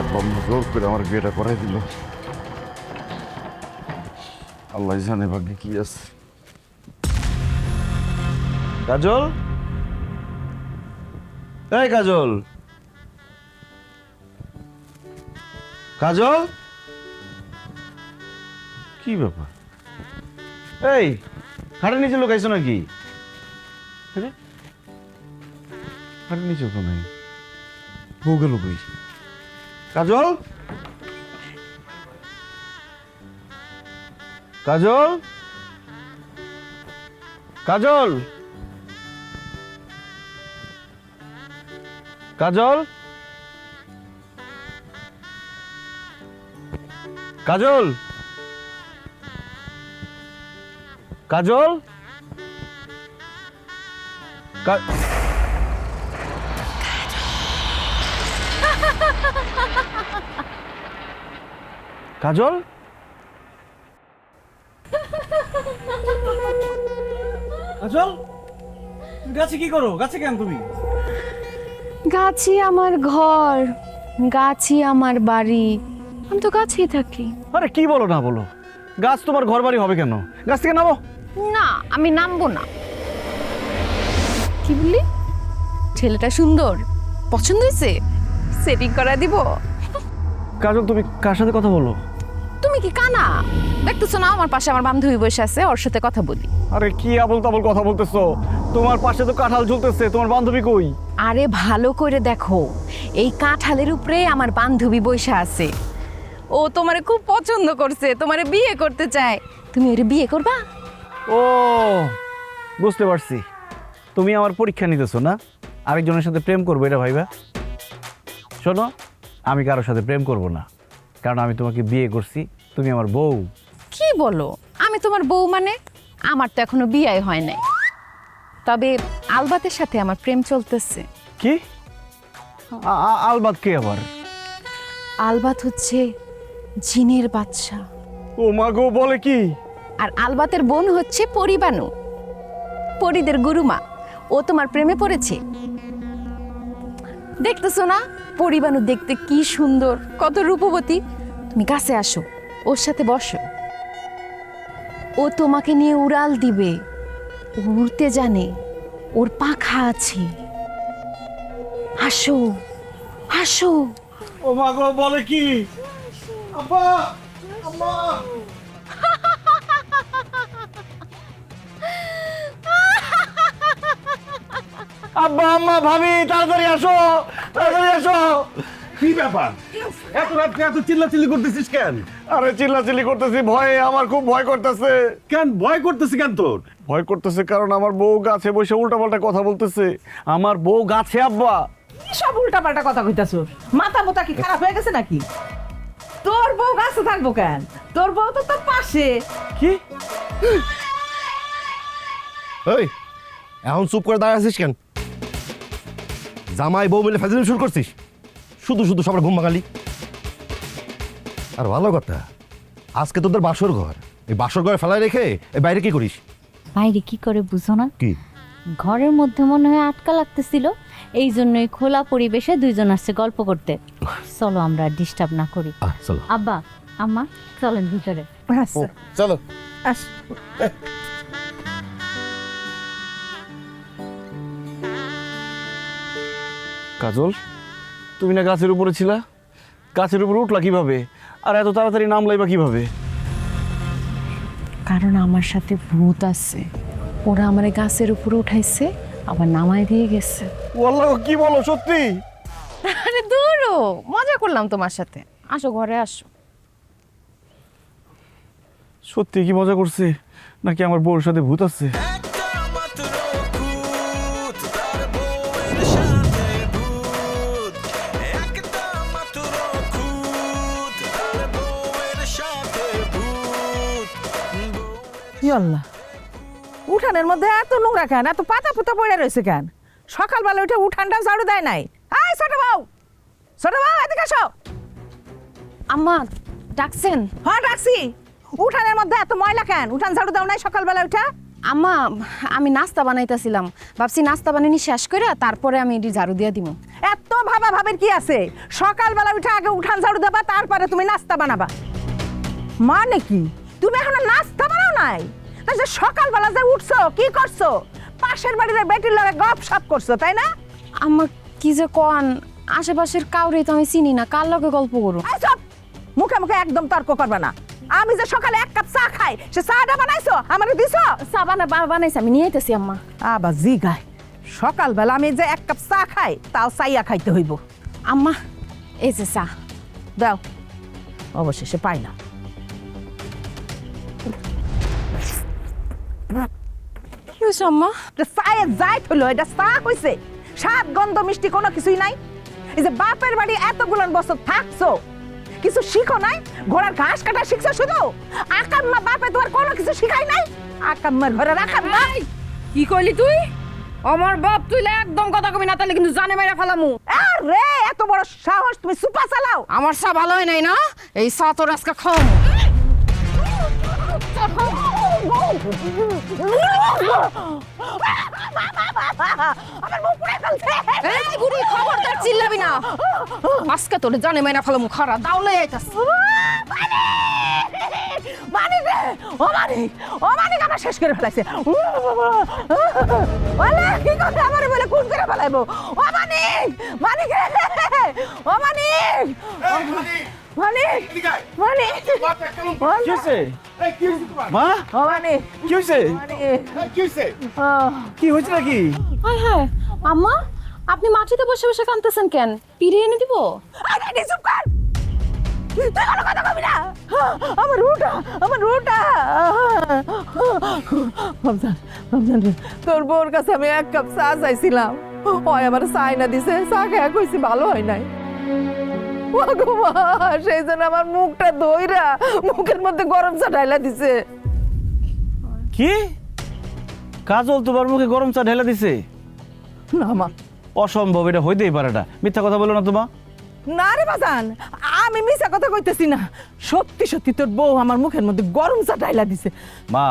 আব্বা আম্মা জোর করে আমার বিয়েটা করাই দিল। আল্লাহ জানে ভাগ্যে কি আছে। কাজল, এই কাজল, কাজল, কি ব্যাপার? এই খাটের নিচে লুকাইছো নাকি? আরে খাটের নিচে তো নাই, বউ গেল কই? কাজল, কাজল, কাজল, কাজল, কাজল, কাজল, কাজল, কাজল, গাছে কি করো? গাছে কেন তুমি? গাছই আমার ঘর, গাছই আমার বাড়ি, আমি তো গাছেই থাকি। আরে কি বলো না বলো, গাছ তোমার ঘর বাড়ি হবে কেন? গাছ থেকে নামো। না, আমি নামবো না। কি বললি? ছেলেটা সুন্দর, পছন্দ হয়েছে, সেটিং করা দিব। কাজল, তুমি কার সাথে কথা বলো? তুমি কি কানা দেখতেছো না? আমার পাশে আমার বান্ধবী বসে আছে, ওর সাথে কথা বলি। আরে কি আবল তাবল কথা বলতেছো? তোমার পাশে তো কাঁঠাল ঝুলতেছে, তোমার বান্ধবী কই? আরে ভালো করে দেখো, এই কাঁঠালের উপরে আমার বান্ধবী বসে আছে। ও তোমারে খুব পছন্দ করছে, তোমারে বিয়ে করতে চায়। তুমি ওরে বিয়ে করবা? ও বুঝতে পারছি, তুমি আমার পরীক্ষা নিতেছো না, আরেকজনের সাথে প্রেম করবো এটা ভাইবা। শোনো, আমি কারোর সাথে প্রেম করব না, কারণ আমি তোমাকে বিয়ে করছি, তুমি আমার বউ। কি বলো? আমি তোমার বউ মানে? আমার তো এখনো বিয়ে হয় নাই, তবে আলবাতের সাথে আমার প্রেম চলতেছে। কি? আলবাত কে আবার? আলবাত হচ্ছে জিনের বাদশা, ও মা গো, বলে কি? আর আলবাতের বোন হচ্ছে পরিবানু, পরিদের গুরুমা। ও তোমার প্রেমে পড়েছে। দেখতেছো না পরিবানু দেখতে কি সুন্দর, কত রূপবতী। তুমি কাছে আসো, ওর সাথে বসো, ও তোমাকে নিয়ে উড়াল দিবে। ও উড়তে জানে, ওর পাখা আছে। আসো, আসো। ও মা গো, বলে কি? আব্বা, আম্মা, আব্বা, আম্মা, ভাবি, তাড়াতাড়ি আসো, তাড়াতাড়ি আসো। কি ব্যাপার? এত রাত্রে এত চিল্লাচিল্লি করতেছিস কেন? আরে চিল্লাচিল্লি করতেছি ভয়ে, আমার খুব ভয় করতেছে। কেন ভয় করতেছি কেন তোর? ভয় করতেছে কারণ আমার বউ গাছে বসে উল্টাপাল্টা কথা বলতেছে। আমার বউ গাছে আব্বা। কি সব উল্টাপাল্টা কথা কইতাছস? মাথা মোতা কি খারাপ হয়ে গেছে নাকি? তোর বউ গাছে থাকবো কেন? তোর বউ তো তোর পাশে। কি? এই এখন চুপ করে দাঁড়িয়ে আছিস কেন? জামাই বউ মিলে ফাজিল শুরু করছিস, শুধু শুধু সবার ঘুম ভাঙালি। আর ভালো কথা, আজকে তোদের বাসর ঘর, এই বাসর ঘরে ফেলায় রেখে এই বাইরে কি করিস? বাইরে কি করে বুঝো না? কি? ঘরের মধ্যে মনে হয় আটকা লাগতেছিল, এই জন্যই খোলা পরিবেশে দুইজন আসছে গল্প করতে। চলো আমরা ডিস্টার্ব না করি। চলো আব্বা, আম্মা, চলেন ভিতরে। আচ্ছা, চলো। আস। কাজল, তুমি না গাছের উপরে ছিলা? গাছের উপরে উঠলা কিভাবে? আর এত তাড়াতাড়ি নামলাই বা কিভাবে? কারণ আমার সাথে ভূত আছে, ওরা আমার গাছের উপরে উঠাইছে, আবার নামায় দিয়ে গেছে। ওয়াল্লাহ, কি বলো সত্যি? আরে দূরও মজা করলাম তোমার সাথে। আসো ঘরে আসো। সত্যি কি মজা করছে নাকি আমার বউর সাথে ভূত আছে? ই আল্লাহ, উঠানের মধ্যে এত নোংরা কেন? এত পাতা পুতা পড়ে রয়েছে কেন? সকালবেলা উঠে উঠানটা ঝাড়ু দেয় নাই? আয় ছোট বউ, ছোট বউ এদিকে আসো। আম্মা ডাকছেন? হ্যাঁ ডাকছি। উঠানের মধ্যে এত ময়লা কেন? উঠান ঝাড়ু দাও নাই সকালবেলা উঠা? আম্মা, আমি নাস্তা বানাইতেছিলাম, ভাবছি নাস্তা বানানি শেষ করে তারপরে আমি এটি ঝাড়ু দিয়ে দিব। এত ভাবা ভাবের কি আছে? সকালবেলা উঠে আগে উঠান ঝাড়ু দেবা, তারপরে তুমি নাস্তা বানাবা। মানে কি তুমি এখনো নাস্তা বানাও নাই? তা যে সকালবেলা যে উঠছো কি করছো? পাশের বাড়ির বেটির লগে গপ সপ করছো, তাই না? আম্মা কি যে কন, আশেপাশের কাউরে তো আমি চিনি না, কার লগে গল্প করো? এই চুপ! মুখে মুখে একদম তর্ক করবে না। আমি যে সকালে এক কাপ চা খাই, সে চাটা বানাইছো আমারে দিছো? চা বানাইছি, আমি নিয়ে আইতেছি আম্মা। আবার জি গায়, সকালবেলা আমি যে এক কাপ চা খাই তাও চাইয়া খাইতে হইব। আম্মা এই যে চা। দাও, অবশেষে পাইলাম। কি হয়েছে আম্মা? চায়ে যাই হলো, এটা চা হইছে? স্বাদ গন্ধ মিষ্টি কোনো কিছুই নাই। এই যে বাপের বাড়ি এতগুলো বছর থাকছো, কিছু শিখো নাই? ঘোড়ার ঘাস কাটা শিখছো শুধু? আকাম্মা বাপে তোমার কোনো কিছু শিখাই নাই? আকাম্মার ঘরে রাখার না? কি কইলি তুই? আমার বাপ তুইলে একদম কথা কবি না, তাহলে কিন্তু জানে মেরা ফেলামু। আরে এত বড় সাহস, তুমি সুপা চালাও? আমার চা ভালো হয় নাই না, এই চা তোর আজকে খাও। আমার মুখ পুড়ে ফেলছে। এই বুড়ি, খবরদার চিল্লাবি না, আজকে তোরে জানে মেরা ফেলামু। খারা দাউলে আইতাছ। মানিক রে, ও মানিক আমার শেষ করে ফেলাইছে। ওলা কি করে আমারে বলে খুন করে ফেলাইবো? ও মানিক, মানিক রে, ও মানিক, মানিক, মানিক, কি হয়েছে মা? ও মানিক, কি হয়েছে? কি হয়েছে নাকি? হায় হায়, আম্মা আপনি মাটিতে বসে বসে কাঁদতেছেন কেন? পিড়ে এনে দিব? আরে চুপ কর, তুই কোনো কথা কবি না। আমার রুটা, আমার রুটা। রমজান রে, তোর বউর কাছে আমি এক কাপ চা চাইছিলাম, ওই আমার চাই না দিছে। চা খেয়ে কইছি ভালো হয় নাই। সেই জন্য আমার মুখটা ধইরা মুখের মধ্যে গরম চা ঢাইলা দিছে। কি কাজল তোমার মুখে গরম চা ঢেলা দিছে? না মা, অসম্ভব, এটা হইতেই পারে না। মিথ্যা কথা বলো না তোমা। না রে বাজান, আমি মিছা কথা কইতেছি না। সত্যি সত্যি তোর বউ আমার মুখের মধ্যে গরম চা ঢাইলা দিছে। মা,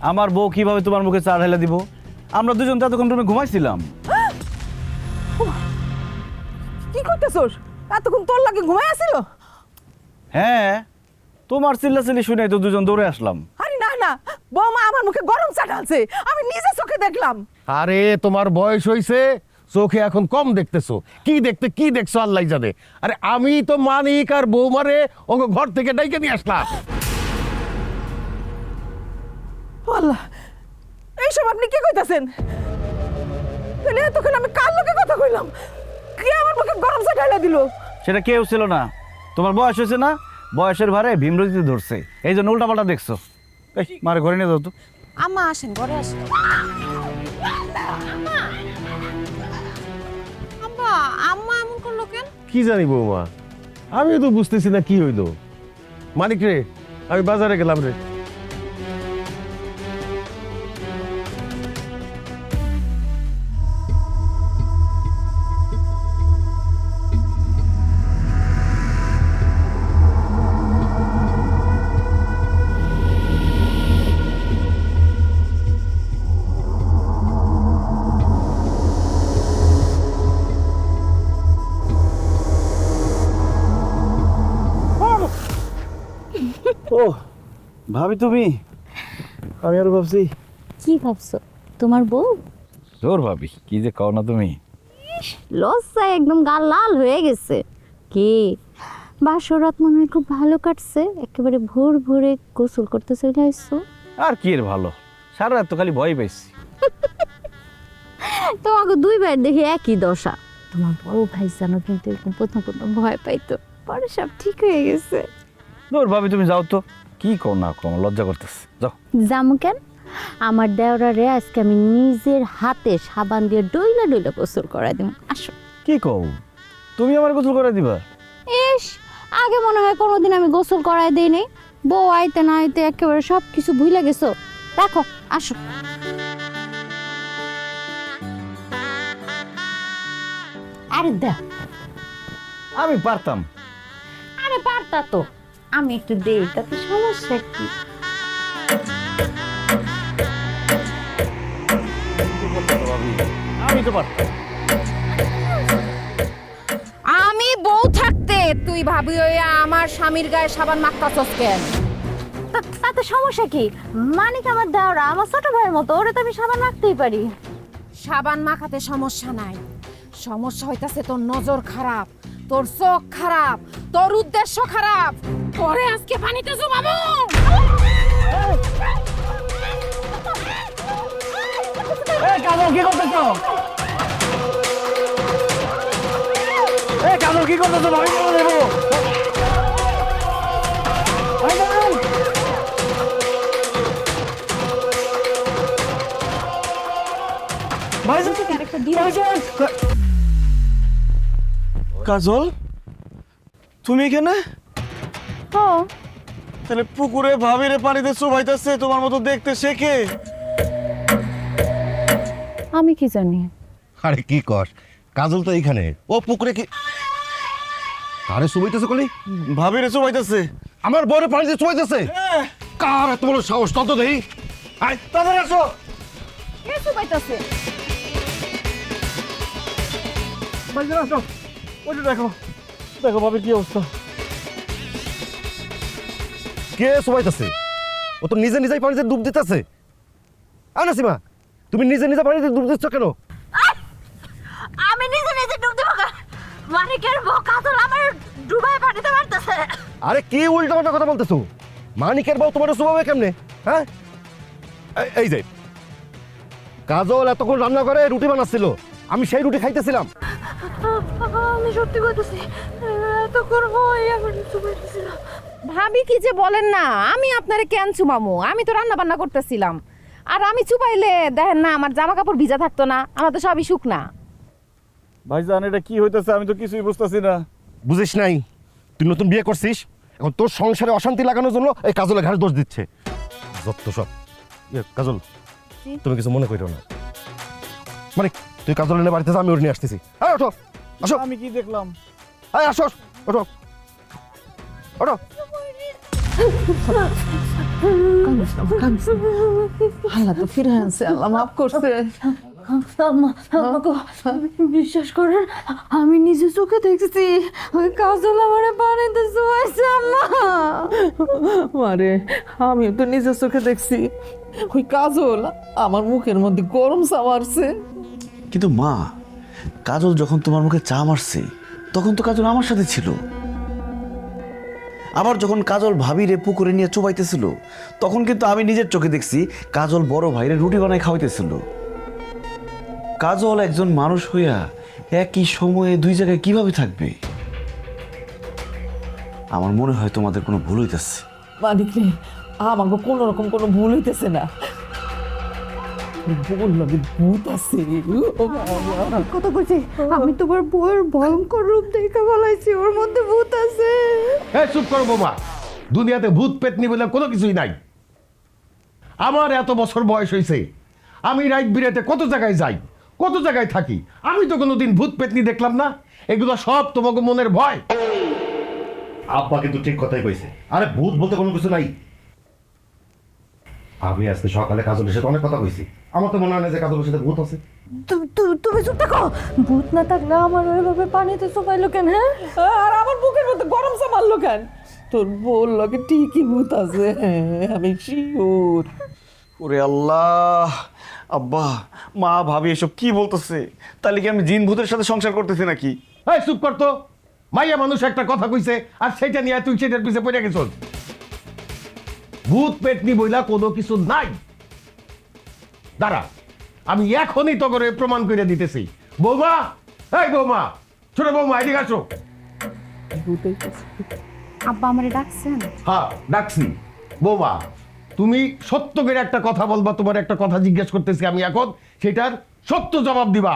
আমার বউ কিভাবে তোমার মুখে চা ঢেলা দিব? আমরা দুজন তো এতক্ষণ রুমে ঘুমাইছিলাম। কি করতেছোস? এতক্ষণ তোর লাগে ঘুমাই আসিল? হ্যাঁ, তোমার চিল্লাচিল্লি শুনে তো দুজন দৌড়ে আসলাম। আরে না না, বৌমা আমার মুখে গরম চা ঢালছে, আমি নিজে চোখে দেখলাম। আরে তোমার বয়স হইছে, চোখে এখন কম দেখতেছো। কি দেখছো আল্লাহ জানে। আরে আমি তো মানিক আর বৌমারে ওকে ঘর থেকে ডাইকে নিয়ে আসলাম। আল্লাহ, এইসব আপনি কি কইতাছেন? তাহলে এতক্ষণ আমি কার লোকে কথা কইলাম? কে আমার মুখে গরম চা ঢাইলা দিল? সেটা কেউ ছিল না। তোমার বয়স হয়েছে না, বয়সের ভারে ভীমরতিতে ধরছে, এই জন্য উল্টাপাল্টা দেখছো। এই মারে ঘরে নিয়ে যাও তো। আম্মা আসেন, ঘরে আসেন। আম্মা, আম্মা এমন করলো কেন? কি জানি বৌমা, আমি তো বুঝতেছি না কি হইলো। মানিক রে, আমি বাজারে গেলাম রে। ও ভাবি তুমি? আমি আরো ভাবছি। কি ভাবছো? তোমার বউ? তোর ভাবি কি যে কও না তুমি। লজ্জায় একদম গাল লাল হয়ে গেছে। কি বাসরাত মনে হয় খুব ভালো কাটছে, একেবারে ভোর ভোরে গোসল করতে চলে আসছো। আর কি এর ভালো, সারা রাত তো খালি ভয় পাইছি। তোমাকে দুইবার দেখে একই দশা। তোমার বড় ভাই জানো কিন্তু এরকম প্রথম প্রথম ভয় পাইতো, পরে সব ঠিক হয়ে গেছে। তোর ভাবি তুমি যাও তো, কি কও না কও, লজ্জা করতেছে, যাও। যাম কেন? আমার দেওরারে আজকে আমি নিজের হাতে সাবান দিয়ে ডইলা ডইলা গোসল করাই দিব। আসো। কি কও, তুমি আমার গোসল করে দিবা? ইস, আগে মনে হয় কোনোদিন আমি গোসল করাই দেই নাই। বউ আইতে না আইতে একেবারে সব কিছু ভুলে গেছো। রাখো, আসো। আরে দেখ, আমি পারতাম। আরে পারতা তো, আমি একটু দেই, তাতে সমস্যা কি? আমি তো পারতাম। তুই ভাবি হইয়া আমার স্বামীর গায়ে সাবান মাখতাছস কেন? তাতে সমস্যা কি? মানিক আমার দেওরা, আমার ছোট ভাইয়ের মতো, ওরে তো আমি সাবান রাখতেই পারি। সাবান মাখাতে সমস্যা নাই, সমস্যা হইতাছে তোর নজর খারাপ, তোর চোখ খারাপ, তোর উদ্দেশ্য খারাপ। তোরে আজকে পানিতে জুমাবো। এই কাজল কি করতেছো? এই কাজল কি করতেছো? ভাবি বলে দেবো। কাজল তুমি এখানে? ও তাহলে পুকুরে ভাবিরে পানিতে চুবাইতেছে তোমার মতো দেখতে শেখে? আমি কি জানি? আরে কি কস, কাজল তো এইখানে, ও পুকুরে কি আরে সুবাইতেছে কলি? ভাবিরে চুবাইতেছে। আমার বউরে পানিতে চুবাইতেছে? কার এত বড় সাহস? তত দেই, আয় তাড়াতাড়ি আসো। কে চুবাইতাছে? ভাইজান আসো, ওইটা দেখো, দেখো ভাবির কি অবস্থা। কে চুবাইতেছে? ও তো নিজে নিজেই পানিতে ডুব দিতেছে। আনাসিমা, তুমি নিজে নিজে পানিতে ডুব দিচ্ছ কেন? আমি নিজে নিজে ডুব দেবো কেন? মানিকের বউ কাজল আমার ডুবায় পানিতে মারতেছে। আরে কি উল্টো পাল্টা কথা বলতেছো? মানিকের বউ তোমার চুবাবে কেমনে? হ্যাঁ, এই যে কাজল এতক্ষণ রান্না করে রুটি বানাচ্ছিল, আমি সেই রুটি খাইতেছিলাম। আমি সত্যি বলতেছি, এত করবো আমার চুবাইতেছিল। ভাবি কি যে বলেন না, আমি আপনারে কেন চুমামু? আমি তো রান্না বান্না করতেছিলাম। আর আমি চুপাইলে দেখেন না আমার জামা কাপড় ভিজা থাকতো না, আমার তো সবই শুকনা। ভাইজান এটা কি হইতেছে? আমি তো কিছুই বুঝতেছি না। বুঝিস নাই? তুই নতুন বিয়ে করছিস, এখন তোর সংসারে অশান্তি লাগানোর জন্য এই কাজলের ঘাড়ে দোষ দিচ্ছে। যত সব। কাজল, তুমি কিছু মনে করো না। মানে তুই কাজল এনে বাড়িতে যা, আমি ওর নিয়ে আসতেছি। আয় ওঠো, আসো। আমি কি দেখলাম? আয় আসো, ওঠো, ওঠো। আল্লাহ তো ফিরে আনছে, আল্লাহ মাফ করছে। বিশ্বাস করেন, আমি নিজে চোখে দেখছি ওই কাজল আমার পানিতে চুবাইছে। আম্মা মারে, আমিও তো নিজের চোখে দেখছি ওই কাজল আমার মুখের মধ্যে গরম চা মারছে। কিন্তু মা, কাজল যখন তোমার মুখে চা মারছে তখন তো কাজল আমার সাথে ছিল। আবার যখন কাজল ভাবিরে পুকুরে নিয়ে চুবাইতেছিল তখন কিন্তু আমি নিজের চোখে দেখছি কাজল বড় ভাইরে রুটি বানাই খাওয়াইতেছিল। কাজল একজন মানুষ হইয়া একই সময়ে দুই জায়গায় কিভাবে থাকবে? আমার মনে হয় তোমাদের কোনো ভুল হইতেছে। মানিক রে, আমাকে কোনো রকম কোনো ভুল হইতেছে না। ভুল লাগে ভূত আছে। কথা কইছি, আমি তোমার বউয়ের ভয়ঙ্কর রূপ দেখে বলাইছি, ওর মধ্যে ভূত আছে। এই চুপ করো বোমা, দুনিয়াতে ভূত পেতনি বলে কোনো কিছুই নাই। আমার এত বছর বয়স হয়েছে, আমি রাত বিরাতে কত জায়গায় যাই, কত জায়গায় থাকি, আমি তো কোনোদিন ভূত পেতনি দেখলাম না। এগুলো সব তোমাকে মনের ভয়। আব্বা কিন্তু ঠিক কথাই কইছে, আরে ভূত বলতে কোনো কিছু নাই। আমি আজকে সকালে কাজলের সাথে অনেক কথা কইছি, আমার তো মনে হয় না যে কাজলের সাথে ভূত আছে। তুমি চুপ থাকো। ভূত না থাকলে আমার ওইভাবে পানিতে চুবাইলো কেন? হ্যাঁ, আর আমার বুকের মধ্যে গরম চা মারলো কেন? তোর বউর লগে ঠিকই ভূত আছে, আমি শিওর। ওরে আল্লাহ, আব্বা মা ভাবি এসব কি বলতেছে? তাহলে কি আমি জিন ভূতের সাথে সংসার করতেছি নাকি? এই চুপ করতো, মাইয়া মানুষ একটা কথা কইছে আর সেটা নিয়ে তুই সেটার পিছে পড়ে গেছ। ভূত পেতনি বইলা কোনো কিছু নাই। দাঁড়া, আমি এখনই তো করে প্রমাণ করে দিতেছি। বৌমা, এই বৌমা, ছোট বৌমা, এদিকে আসো। আব্বা আমারে ডাকছেন? হ্যাঁ ডাকছি। বৌমা, তুমি সত্য করে একটা কথা বলবা, তোমার একটা কথা জিজ্ঞেস করতেছি আমি এখন, সেটার সত্য জবাব দিবা।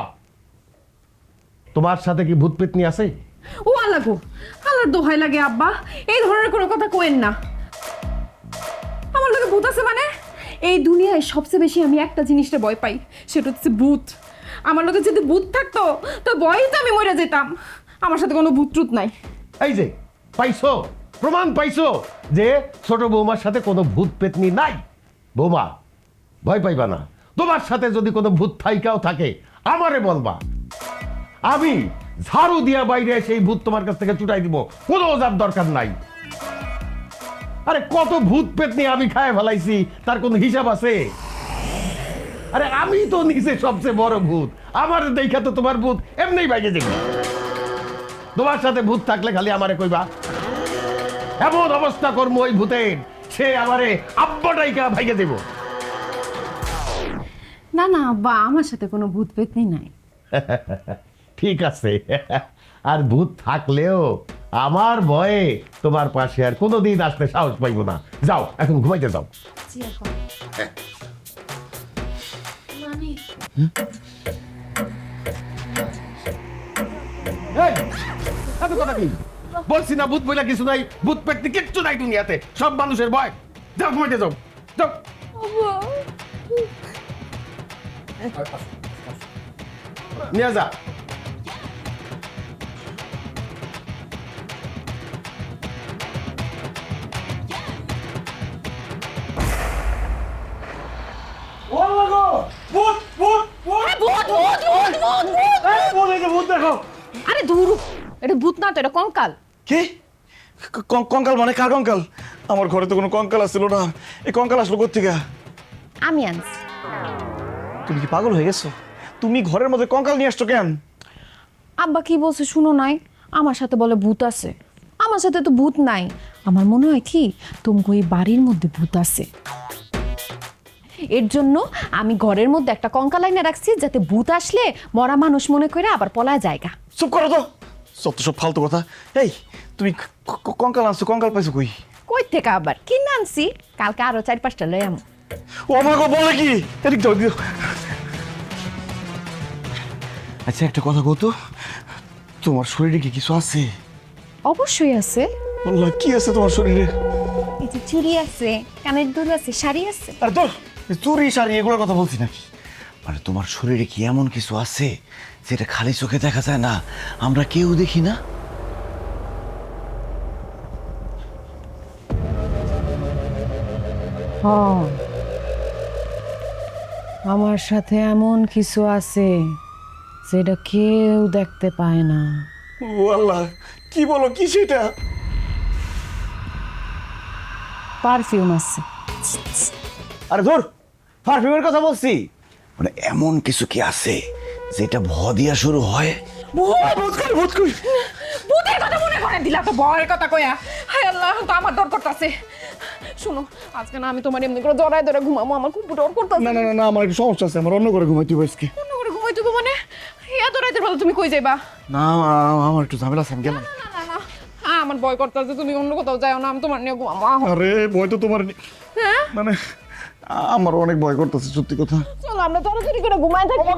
তোমার সাথে কি ভূত পেতনি আছে? ও আল্লাহ গো, আল্লাহর দোহাই লাগে আব্বা, এই ধরনের কোনো কথা কোয়েন না। আমার লগে ভূত আছে মানে? এই দুনিয়ায় সবচেয়ে বেশি আমি একটা জিনিসটা ভয় পাই, সেটা হচ্ছে ভূত। আমার লগে যদি ভূত থাকতো তো ভয়ই তো আমি মরে যেতাম। আমার সাথে কোনো ভূত ট্রুত নাই। এই যে পাইছো, প্রমাণ পাইছো যে ছোট বৌমার সাথে কোনো ভূত পেতনি নাই। বৌমা, ভয় পাইবা না। তোমার সাথে যদি কোনো ভূত থাইকাও থাকে আমারে বলবা। আমি ঝাড়ু দিয়া বাইরে সেই ভূত তোমার কাছ থেকে ছুটাই দিব, কোনো ওজার দরকার নাই। আরে কত ভূত পেতনি আমি খায় ফেলাইছি, তার কোনো হিসাব আছে? আরে আমি তো নিজে সবচেয়ে বড় ভূত, আমার দেখা তো তোমার ভূত এমনি বাইরে যাবে। তোমার সাথে ভূত থাকলে খালি আমারে কইবা, এমন অবস্থা করবো ওই ভূতের, সে আমারে আব্বাটাইকা ভাইগে দেব। না না আব্বা, আমার সাথে কোনো ভূত পেতনি নাই। ঠিক আছে, আর ভূত থাকলেও আমার ভয়ে তোমার পাশে আর কোনোদিন আসতে সাহস পাইব না। যাও এখন ঘুমাইতে যাও। এই, এত কথা কি? বলছি না ভূত বইলা কিছু নাই, ভূত পেটতে কিচ্ছু নাই দুনিয়াতে, সব মানুষের ভয়। যাও ঘুমাইতে যাও, যাও। নিয়ে যা। আরে দূর, এটা ভূত না তো, এটা কঙ্কাল। কি? কঙ্কাল মানে কার কঙ্কাল? আমার ঘরে তো কোনো কঙ্কাল আসছিল না, এই কঙ্কাল আসলো কোত্থেকে? আমি আনছি। তুমি কি পাগল হয়ে গেছো? তুমি ঘরের মধ্যে কঙ্কাল নিয়ে আসছো কেন? আব্বা কি বলছে শুনো নাই, আমার সাথে বলে ভূত আছে। আমার সাথে তো ভূত নাই, আমার মনে হয় কি তোমাকে ওই বাড়ির মধ্যে ভূত আছে। এর জন্য আমি ঘরের মধ্যে একটা কঙ্কাল আইনা রাখছি, যাতে ভূত আসলে মরা মানুষ মনে করে আবার পলায় জায়গা। চুপ করো তো, সব তো সব ফালতু কথা। এই তুমি কঙ্কাল আনছো, কঙ্কাল পাইছো কই? কই থেকে আবার কিনে আনছি, কালকে আরো 4-5টা লই আম। ও মা গো, বলে কি? এদিক দাও, দিও। আচ্ছা একটা কথা কও তো, তোমার শরীরে কি কিছু আছে? অবশ্যই আছে। বললা কি আছে তোমার শরীরে? এই যে চুড়ি আছে, কানের দুল আছে, শাড়ি আছে। আরে তোর চুরি শাড়ি এগুলোর কথা বলছি নাকি? মানে তোমার শরীরে কি এমন কিছু আছে যেটা খালি চোখে দেখা যায় না, আমরা কেউ দেখি না? আমার সাথে এমন কিছু আছে যেটা কেউ দেখতে পায় না। ও আল্লাহ, কি বলো, কি সেটা? পারফিউম আছে। আরে ধর, পারফিউমের কথা বলছি। মানে এমন কিছু কি আছে যেটা ভ দিয়া শুরু হয়? ভূতের কথা মনে করে দিলা তো, ভয়ের কথা কয়া। হায় আল্লাহ, তো আমার ডর করতেছে। শুনো, আজকে না আমি তোমার এমনি করে জড়ায় ধরে ঘুমাবো, আমার খুব ডর করতেছে। না না না, আমার একটু সমস্যা আছে, আমার অন্য করে ঘুমাইতে হবে আজকে। অন্য করে ঘুমাই দেবো মানে? এত রাতের বেলা তুমি কই যাইবা? না, আমার একটু ঝামেলা আছে, আমি গেলাম। না না না, আমার ভয় করতেছে, তুমি অন্য কোথাও যাও না, আমি তোমার নিয়ে ঘুমাবো। আরে ভয় তো তোমার, হ্যাঁ মানে আমার অনেক ভয় করতেছে, সত্যি কথা। চলো আমরা তাড়াতাড়ি করে ঘুমাই থাকি।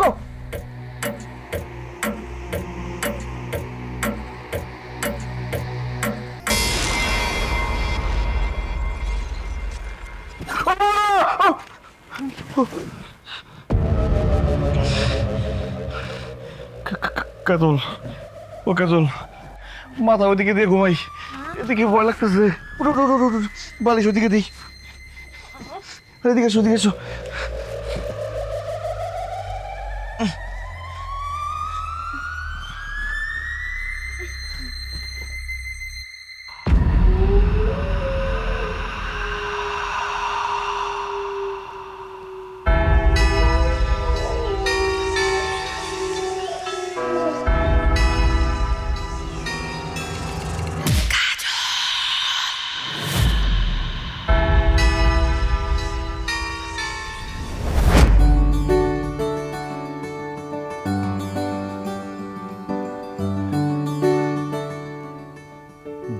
কাজল, ও কাজল, মাথা ওইদিকে দিয়ে ঘুমাই, এদিকে ভয় লাগতেছে। উঠো উঠো উঠো উঠো, বালিশ ওইদিকে দিই। এদিকে এসো, এদিকে এসো।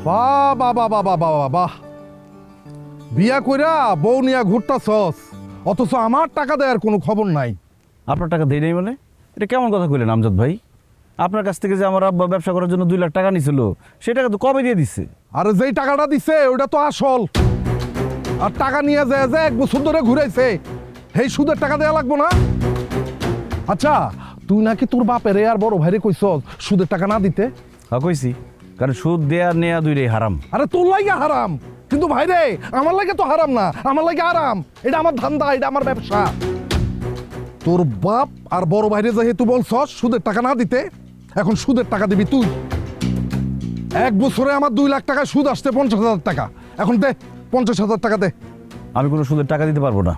বাহ বাহ বাহ বাহ বাহ বাহ বাহ, বিয়া কইরা বউ নিয়া ঘুরতাছস, অথচ আমার টাকা দেওয়ার কোনো খবর নাই। আপনার টাকা দেই নাই মানে? এটা কেমন কথা কইলেন আমজাদ ভাই? আপনার কাছ থেকে যে আমার আব্বা ব্যবসা করার জন্য 2 লাখ টাকা নিছিল, সেই টাকা তো কবে দিয়ে দিচ্ছে? আরে যেই টাকাটা দিছে ওটা তো আসল, আর টাকা নিয়ে যায় যে 1 বছর ধরে ঘুরাইছে, সেই সুদের টাকা দেওয়া লাগবো না? আচ্ছা, তুই নাকি তোর বাপের আর বড় ভাইরে কইছস সুদের টাকা না দিতে? হ্যাঁ কইছি, কারণ সুদ দেয়া নেয়া দুইটাই হারাম। আরে তোর লাগে হারাম, কিন্তু ভাইরে আমার লাগে তো হারাম না, আমার লাগে আরাম। এটা আমার ধান্দা, এটা আমার ব্যবসা। তোর বাপ আর বড় ভাইরে যেহেতু বলছস সুদের টাকা না দিতে, এখন সুদের টাকা দিবি তুই। 1 বছরে আমার 2 লাখ টাকা সুদ আসতে 50,000 টাকা। এখন দে 50,000 টাকা দে। আমি কোনো সুদের টাকা দিতে পারবো না।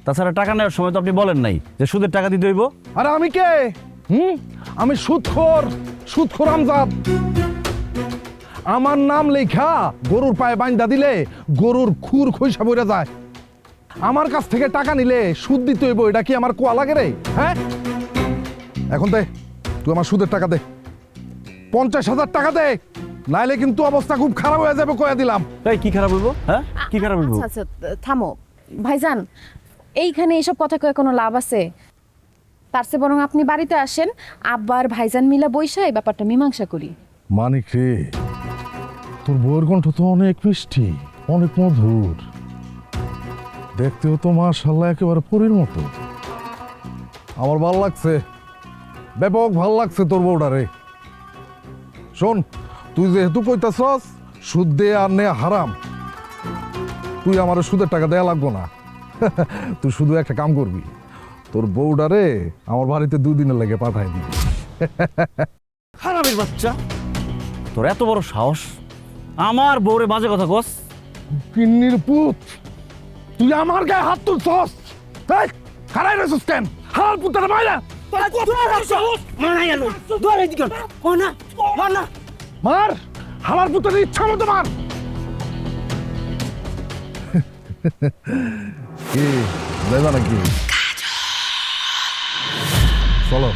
তাছাড়া টাকা নেওয়ার সময় তো আপনি বলেন নাই যে সুদের টাকা দিতে হইব। আরে আমি কে? আমি সুদখোর আমজাদ। আমার নাম লেখা গরুর পায়ে বাইন্দা দিলে গরুর খুর খইসা বইরা যায়। আমার কাছ থেকে টাকা নিলে সুদ দিতে হইব, এটা কি আমার কোয়া লাগে রে? হ্যাঁ, এখন দে, তুই আমার সুদের টাকা দে। 50,000 টাকা দে, নাইলে কিন্তু অবস্থা খুব খারাপ হয়ে যাবে, কয়া দিলাম। তাই কি খারাপ হইব? হ্যাঁ, কি খারাপ হইব? আচ্ছা থামো ভাইজান, এইখানে এসব কথা কয়ে কোনো লাভ আছে? তার চেয়ে বরং আপনি বাড়িতে আসেন, আব্বার ভাইজান মিলা বইসা এই ব্যাপারটা মীমাংসা করি। মানিক রে, তোর বউয়ের কণ্ঠ তো অনেক মিষ্টি, অনেক মধুর, দেখতেও তো মাশাআল্লাহ একেবারে পরীর মতো। আমার ভাল লাগছে, ব্যাপক ভাল লাগছে তোর বউটা রে। শোন, তুই যেহেতু কইতাছস সুদ দে আর নে হারাম, তুই আমার সুদের টাকা দেয়া লাগবো না। তুই শুধু একটা কাম করবি, তোর বউটা রে আমার বাড়িতে 2 দিনের লেগে পাঠাই দিবি। হারামের বাচ্চা, তোর এত বড় সাহস আমার বউরে বাজে কথা কস? কিন্নির পুত, তুই আমার গায়ে হাত তুলছস? এই খারাই রইছস কেন? হাল পুতরা মাইরা মার, আমার পুতের ইচ্ছা মতো মার। কি দেবা নাকি? চলো।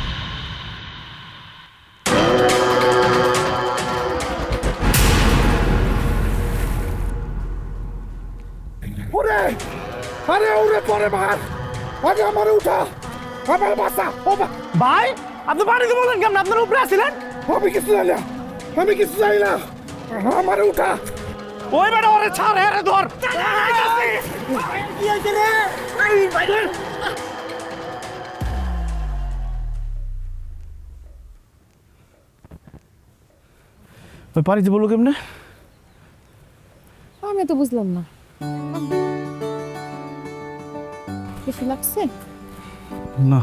ওরে, আরে ওরে পরে মার, আগে আমারে উঠা, আমার বাসা। ও ভাই, আপনি বাড়িতে বলেন কেমন? আপনার উপরে আসছিলেন? আমি কিছু জানি না, আমি কিছু জানি না, আমারে উঠা। ওই বেটা ওরে ছাড়, আরে ধর। কি হইছে রে? ওই পানিতে বললো কেমনে? আমি তো বুঝলাম না, কিছু লাগছে? না